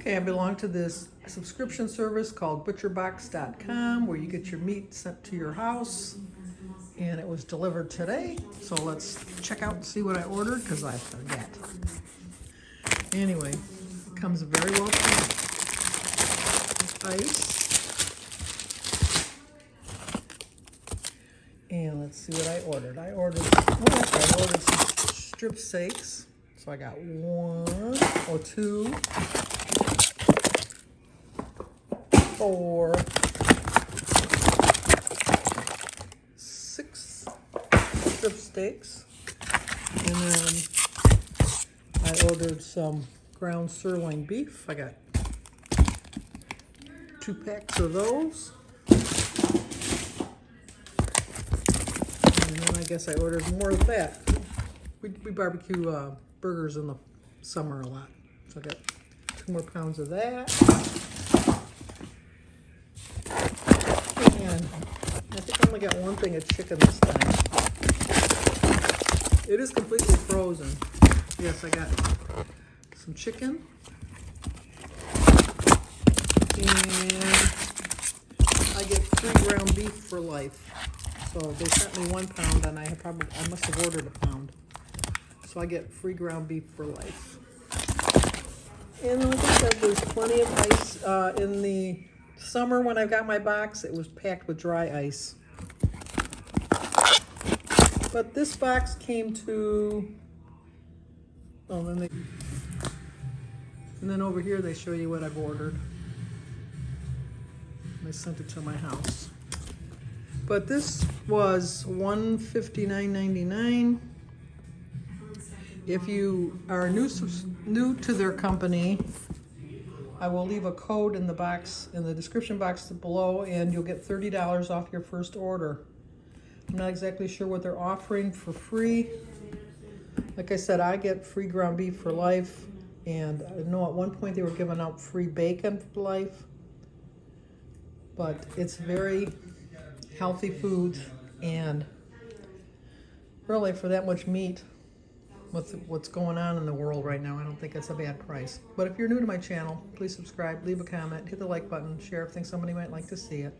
Okay, I belong to this subscription service called butcherbox.com where you get your meat sent to your house, and it was delivered today. So let's check out and see what I ordered because I forget. Anyway, it comes very well packed with ice. And let's see what I ordered. I ordered some strip steaks. So I got 1 or 2, 4, 6 strip steaks. And then I ordered some ground sirloin beef. I got 2 packs of those. And then I guess I ordered more of that. We barbecue burgers in the summer a lot. So I got 2 more pounds of that. And I think I only got 1 thing of chicken this time. It is completely frozen. Yes, I got some chicken. And I get free ground beef for life. So they sent me 1 pound, and I must have ordered a pound. So I get free ground beef for life. And like I said, there's plenty of ice. In the summer when I got my box, it was packed with dry ice. But this box came to, and then over here they show you what I've ordered. They sent it to my house. But this was $159.99. If you are new to their company, I will leave a code in the box, in the description box below, and you'll get $30 off your first order. I'm not exactly sure what they're offering for free. Like I said, I get free ground beef for life, and I know at one point they were giving out free bacon for life. But it's very healthy food, and really for that much meat, with what's going on in the world right now, I don't think it's a bad price. But if you're new to my channel, please subscribe, leave a comment, hit the like button, share if you think somebody might like to see it.